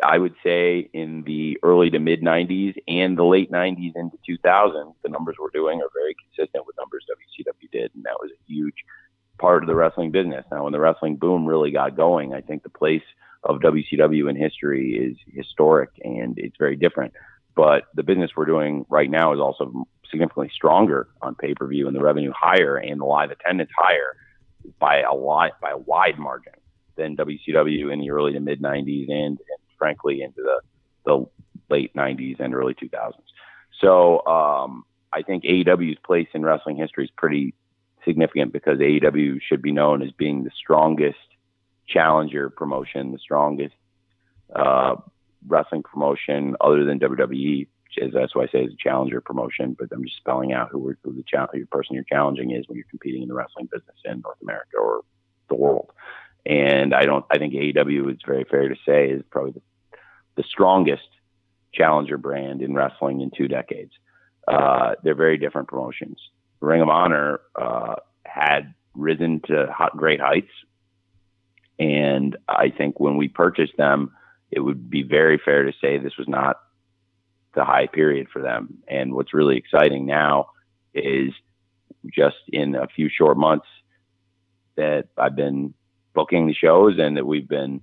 I would say in the early to mid 90s and the late 90s into 2000, the numbers we're doing are very consistent with numbers WCW did. And that was a huge part of the wrestling business. Now, when the wrestling boom really got going, I think the place of WCW in history is historic and it's very different. But the business we're doing right now is also significantly stronger on pay-per-view and the revenue higher and the live attendance higher by a wide margin than WCW in the early to mid 90s and frankly into the late 90s and early 2000s. So I think AEW's place in wrestling history is pretty significant because AEW should be known as being the strongest challenger promotion, the strongest wrestling promotion other than WWE. That's why I say it's a challenger promotion, but I'm just spelling out who the person you're challenging is when you're competing in the wrestling business in North America or the world. And I think AEW, it's very fair to say, is probably the strongest challenger brand in wrestling in 2 decades. They're very different promotions. Ring of Honor had risen to great heights. And I think when we purchased them, it would be very fair to say this was not the high period for them. And what's really exciting now is just in a few short months that I've been booking the shows and that we've been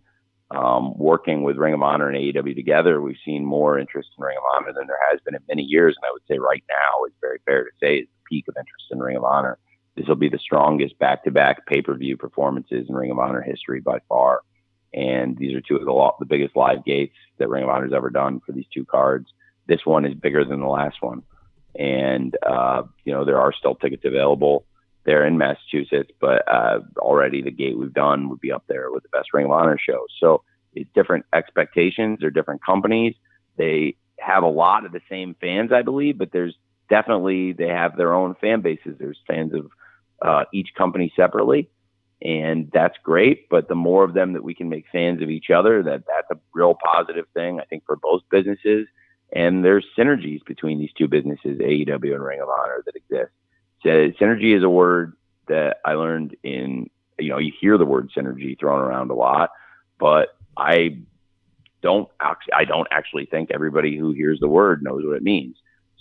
working with Ring of Honor and AEW together, we've seen more interest in Ring of Honor than there has been in many years. And I would say right now, it's very fair to say it's the peak of interest in Ring of Honor. This will be the strongest back-to-back pay-per-view performances in Ring of Honor history by far. And these are two of the biggest live gates that Ring of Honor has ever done for these 2 cards. This one is bigger than the last one. And, there are still tickets available. They're in Massachusetts, but already the gate we've done would be up there with the best Ring of Honor shows. So it's different expectations. They're different companies. They have a lot of the same fans, I believe, but they have their own fan bases. There's fans of each company separately, and that's great. But the more of them that we can make fans of each other, that's a real positive thing, I think, for both businesses. And there's synergies between these 2 businesses, AEW and Ring of Honor, that exist. So synergy is a word that I learned you hear the word synergy thrown around a lot, but I don't actually think everybody who hears the word knows what it means.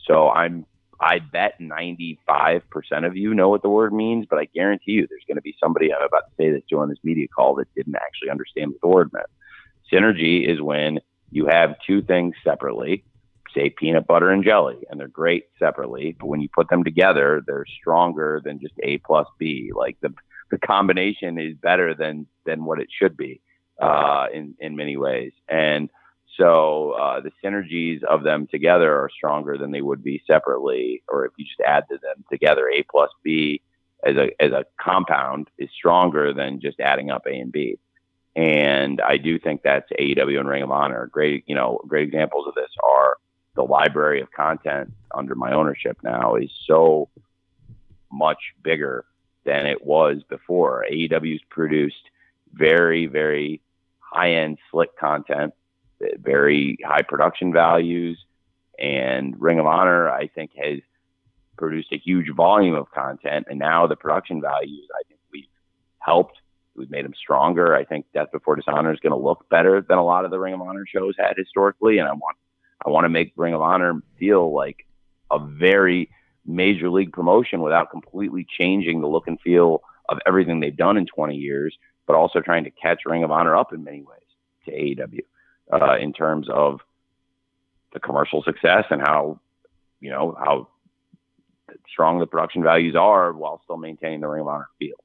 So I bet 95% of you know what the word means, but I guarantee you there's going to be somebody I'm about to say this to on this media call that didn't actually understand what the word meant. Synergy is when you have 2 things separately, say peanut butter and jelly, and they're great separately, but when you put them together, they're stronger than just A plus B. Like the combination is better than what it should be in many ways. And so the synergies of them together are stronger than they would be separately, or if you just add to them together. A plus B as a compound is stronger than just adding up A and B. And I do think that's AEW and Ring of Honor. Great examples of this are the library of content under my ownership now is so much bigger than it was before. AEW's produced very, very high-end slick content, very high production values, and Ring of Honor, I think, has produced a huge volume of content, and now the production values, I think we've made them stronger. I think Death Before Dishonor is going to look better than a lot of the Ring of Honor shows had historically, and I want to make Ring of Honor feel like a very major league promotion without completely changing the look and feel of everything they've done in 20 years, but also trying to catch Ring of Honor up in many ways to AEW in terms of the commercial success and how strong the production values are while still maintaining the Ring of Honor feel.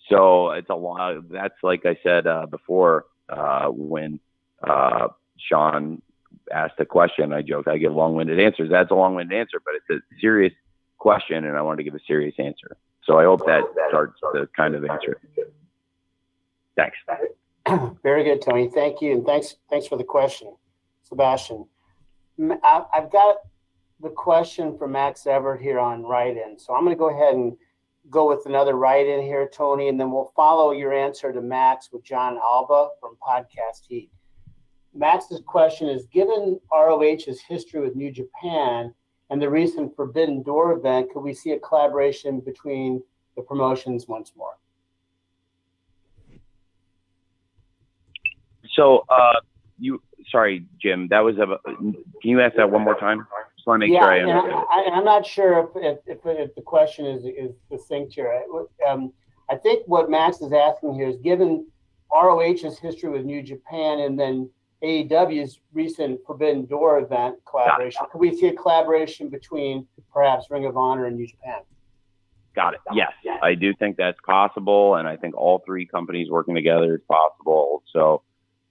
So it's a lot. That's like I said before when Sean asked a question, I joked I give long-winded answers. That's a long-winded answer, but it's a serious question, and I wanted to give a serious answer. So I hope that starts the kind of answer. Thanks. Very good, Tony. Thank you, and thanks for the question, Sebastian. I've got the question from Max Everett here on write-in, so I'm going to go ahead and go with another write-in here, Tony, and then we'll follow your answer to Max with John Alba from Podcast Heat. Max's question is, given ROH's history with New Japan and the recent Forbidden Door event, could we see a collaboration between the promotions once more? Sorry, Jim, that was can you ask that one more time? Just want to make sure I understand. I'm not sure if the question is succinct here. I think what Max is asking here is, given ROH's history with New Japan and then AEW's recent Forbidden Door event collaboration, could we see a collaboration between perhaps Ring of Honor and New Japan? Got it. Yes, I do think that's possible, and I think all three companies working together is possible. So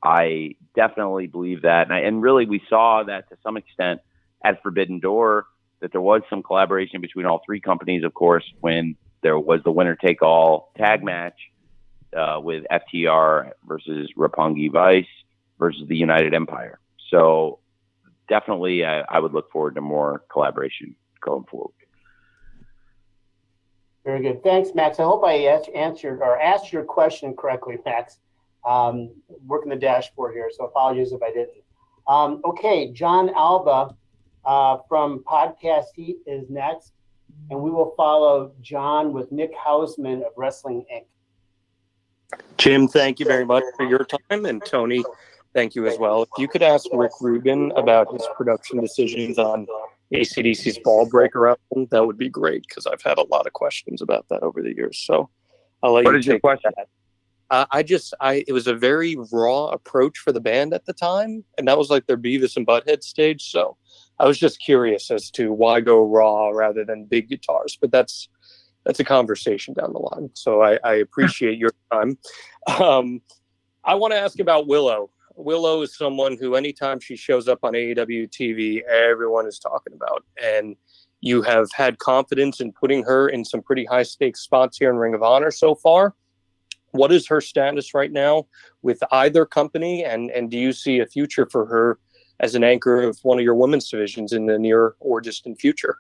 I definitely believe that. And really, we saw that to some extent at Forbidden Door, that there was some collaboration between all three companies, of course, when there was the winner-take-all tag match with FTR versus Roppongi Vice versus the United Empire. So definitely, I would look forward to more collaboration going forward. Very good. Thanks, Max. I hope I answered or asked your question correctly, Max. Working the dashboard here, so apologies if I didn't. Okay, John Alba from Podcast Heat is next, and we will follow John with Nick Hausman of Wrestling Inc. Jim, thank you very much for your time, and Tony, thank you as well. If you could ask Rick Rubin about his production decisions on AC/DC's Ball Breaker album, that would be great, because I've had a lot of questions about that over the years. So I'll let you take that. It was a very raw approach for the band at the time, and that was like their Beavis and Butthead stage. So I was just curious as to why go raw rather than big guitars, but that's a conversation down the line. So I appreciate your time. I want to ask about Willow. Willow is someone who, anytime she shows up on AEW TV, everyone is talking about, and you have had confidence in putting her in some pretty high stakes spots here in Ring of Honor so far. What is her status right now with either company, and do you see a future for her as an anchor of one of your women's divisions in the near or distant future?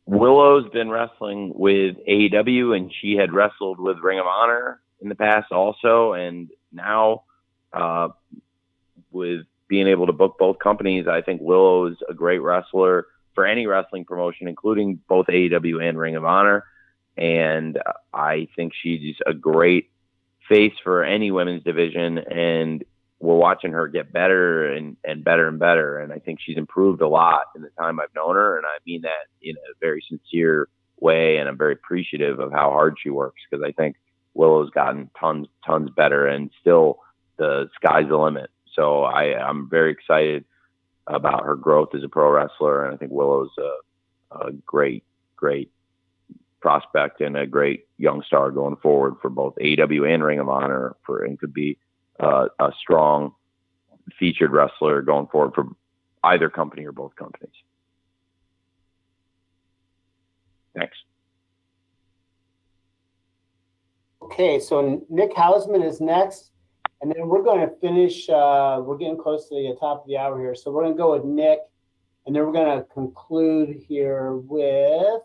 Willow's been wrestling with AEW, and she had wrestled with Ring of Honor in the past also, and now with being able to book both companies, I think Willow is a great wrestler for any wrestling promotion, including both AEW and Ring of Honor. And I think she's a great face for any women's division, and we're watching her get better and better and better. And I think she's improved a lot in the time I've known her, and I mean that in a very sincere way, and I'm very appreciative of how hard she works, because I think Willow's gotten tons better, and still the sky's the limit. So I'm very excited about her growth as a pro wrestler, and I think Willow's a great prospect and a great young star going forward for both AEW and Ring of Honor, and could be a strong featured wrestler going forward for either company or both companies. Thanks. Okay, so Nick Hausman is next, and then we're going to finish. We're getting close to the top of the hour here, so we're going to go with Nick, and then we're going to conclude here with,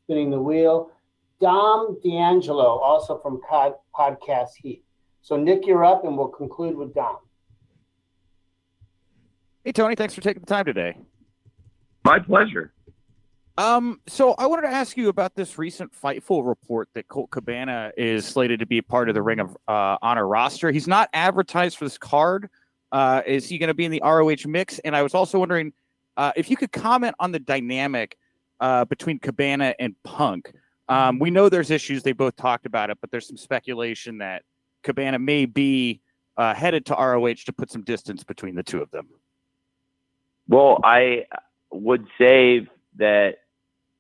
spinning the wheel, Dom D'Angelo, also from Podcast Heat. So Nick, you're up, and we'll conclude with Dom. Hey, Tony, thanks for taking the time today. My pleasure. So I wanted to ask you about this recent Fightful report that Colt Cabana is slated to be part of the Ring of Honor roster. He's not advertised for this card. Is he going to be in the ROH mix? And I was also wondering if you could comment on the dynamic between Cabana and Punk. We know there's issues. They both talked about it, but there's some speculation that Cabana may be headed to ROH to put some distance between the two of them. Well, I would say that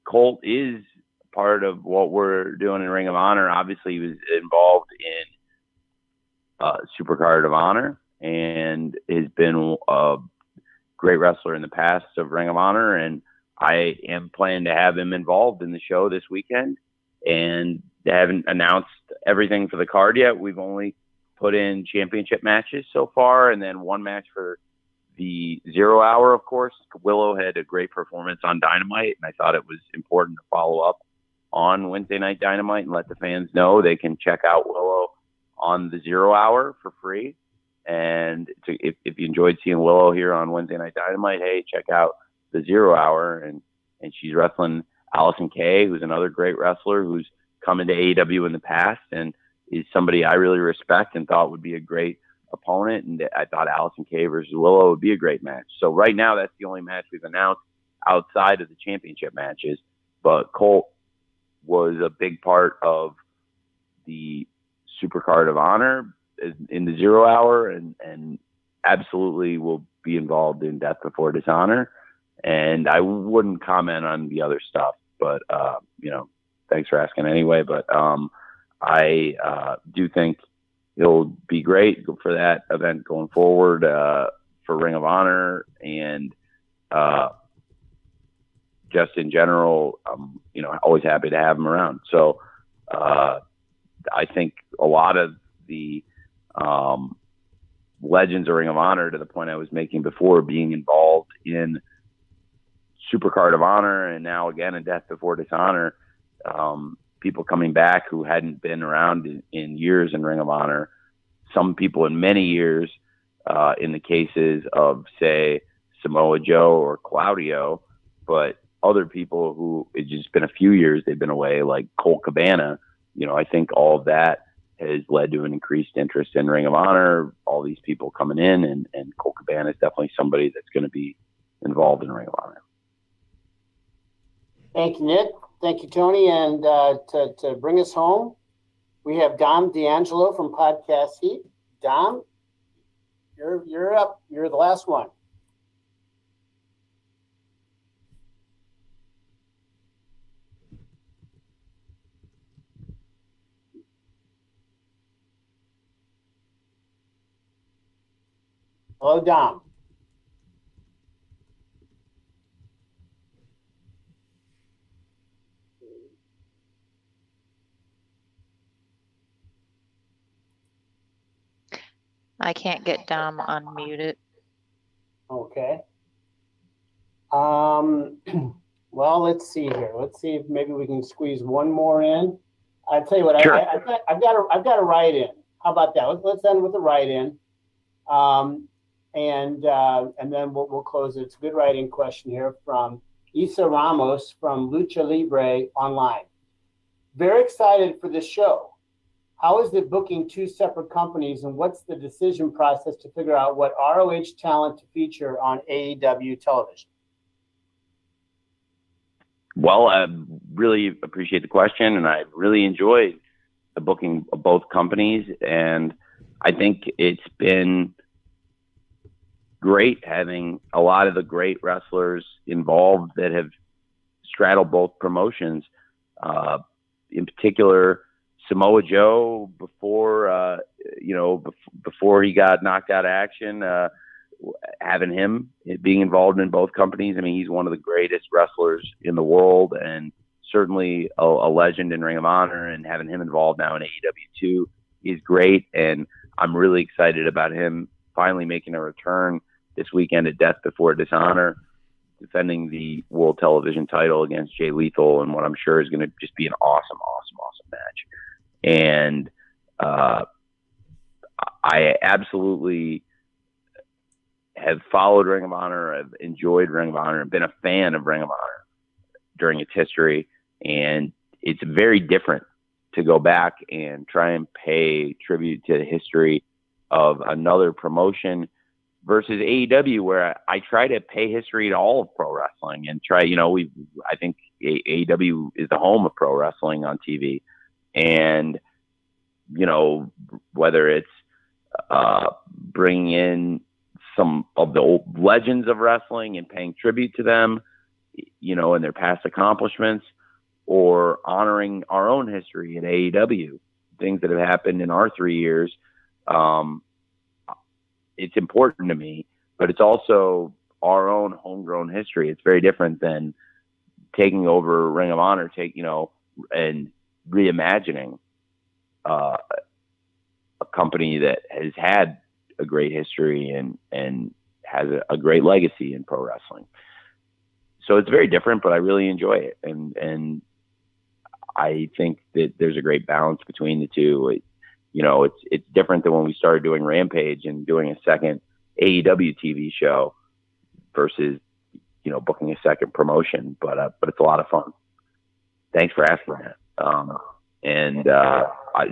Colt is part of what we're doing in Ring of Honor. Obviously, he was involved in Supercard of Honor and has been a great wrestler in the past of Ring of Honor. And I am planning to have him involved in the show this weekend. And they haven't announced everything for the card yet. We've only put in championship matches so far, and then one match for the 0 hour, of course. Willow had a great performance on Dynamite, and I thought it was important to follow up on Wednesday Night Dynamite and let the fans know they can check out Willow on the 0 hour for free. And if you enjoyed seeing Willow here on Wednesday Night Dynamite, hey, check out the 0 hour. And she's wrestling Allison Kay, who's another great wrestler who's come into AEW in the past and is somebody I really respect and thought would be a great opponent, and I thought Allison Kay versus Willow would be a great match. So right now, that's the only match we've announced outside of the championship matches. But Colt was a big part of the Supercard of Honor in the 0 hour, and absolutely will be involved in Death Before Dishonor. And I wouldn't comment on the other stuff, but thanks for asking anyway. But I do think it'll be great for that event going forward for Ring of Honor, and just in general, always happy to have him around. So I think a lot of the legends of Ring of Honor, to the point I was making before, being involved in Supercard of Honor and now again in Death Before Dishonor, people coming back who hadn't been around in years in Ring of Honor, some people in many years, in the cases of, say, Samoa Joe or Claudio, but other people who it's just been a few years they've been away, like Colt Cabana. I think all of that has led to an increased interest in Ring of Honor, all these people coming in, and Colt Cabana is definitely somebody that's going to be involved in Ring of Honor. Thank you, Nick. Thank you, Tony. And to bring us home, we have Dom D'Angelo from Podcast Heat. Dom, you're up. You're the last one. Hello, Dom. I can't get Dom unmuted. Okay. Well, let's see here. Let's see if maybe we can squeeze one more in. I tell you what, sure. I've got a write-in. How about that? Let's end with a write-in, and then we'll close it. It's a good write-in question here from Isa Ramos from Lucha Libre Online. Very excited for this show. How is it booking two separate companies, and what's the decision process to figure out what ROH talent to feature on AEW television? Well, I really appreciate the question, and I really enjoyed the booking of both companies, and I think it's been great having a lot of the great wrestlers involved that have straddled both promotions. In particular, Samoa Joe, before he got knocked out of action, having him being involved in both companies. I mean, he's one of the greatest wrestlers in the world, and certainly a legend in Ring of Honor, and having him involved now in AEW too is great. And I'm really excited about him finally making a return this weekend at Death Before Dishonor, defending the World Television title against Jay Lethal, and what I'm sure is going to just be an awesome match. And I absolutely have followed Ring of Honor. I've enjoyed Ring of Honor and been a fan of Ring of Honor during its history. And it's very different to go back and try and pay tribute to the history of another promotion versus AEW, where I try to pay history to all of pro wrestling and try, I think AEW is the home of pro wrestling on TV. And, whether it's bringing in some of the old legends of wrestling and paying tribute to them, and their past accomplishments, or honoring our own history at AEW, things that have happened in our 3 years. It's important to me, but it's also our own homegrown history. It's very different than taking over Ring of Honor, and reimagining a company that has had a great history and has a great legacy in pro wrestling. So it's very different, but I really enjoy it. And I think that there's a great balance between the two. It's different than when we started doing Rampage and doing a second AEW TV show versus, booking a second promotion, but it's a lot of fun. Thanks for asking that.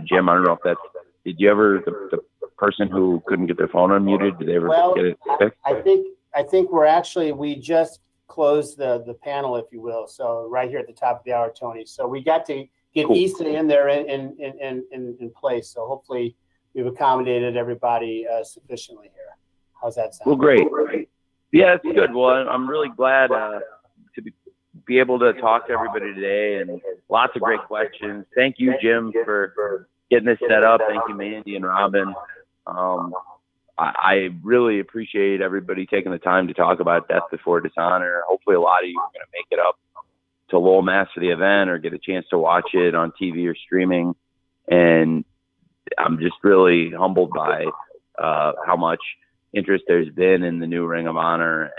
Jim, I don't know if did you ever, person who couldn't get their phone unmuted? Did they ever get it fixed? I think we just closed the panel, if you will. So right here at the top of the hour, Tony. So we got to get Issa in there in place. So hopefully we've accommodated everybody sufficiently here. How's that sound? Well, great. Yeah, it's good. Well, I'm really glad to be able to talk to everybody today, and lots of great questions. Thank you, Jim, for getting this set up. Thank you, Mandy and Robin. I really appreciate everybody taking the time to talk about Death Before Dishonor. Hopefully a lot of you are going to make it up to Lowell, Mass for the event or get a chance to watch it on TV or streaming. And I'm just really humbled by how much interest there's been in the new Ring of Honor. And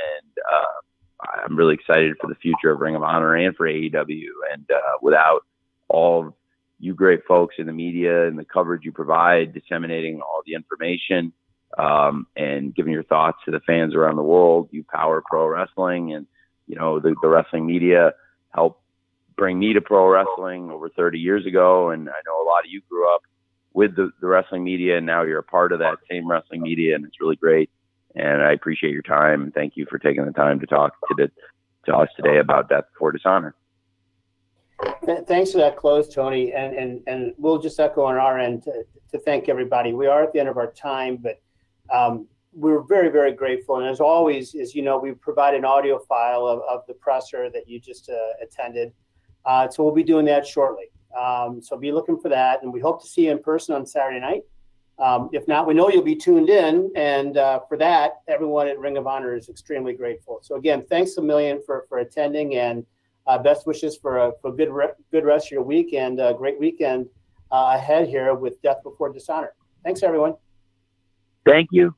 I'm really excited for the future of Ring of Honor and for AEW. And without all of you great folks in the media and the coverage you provide, disseminating all the information, and giving your thoughts to the fans around the world, you power pro wrestling. And, you know, the wrestling media helped bring me to pro wrestling over 30 years ago. And I know a lot of you grew up with the wrestling media, and now you're a part of that same wrestling media, and it's really great. And I appreciate your time, and thank you for taking the time to talk to us today about Death Before Dishonor. Thanks for that close, Tony. And we'll just echo on our end to thank everybody. We are at the end of our time, but we're very, very grateful. And as always, as you know, we provide an audio file of the presser that you just attended. So we'll be doing that shortly. So be looking for that. And we hope to see you in person on Saturday night. If not, we know you'll be tuned in. And for that, everyone at Ring of Honor is extremely grateful. So again, thanks a million for attending, and best wishes for a good rest of your week and a great weekend ahead here with Death Before Dishonor. Thanks, everyone. Thank you.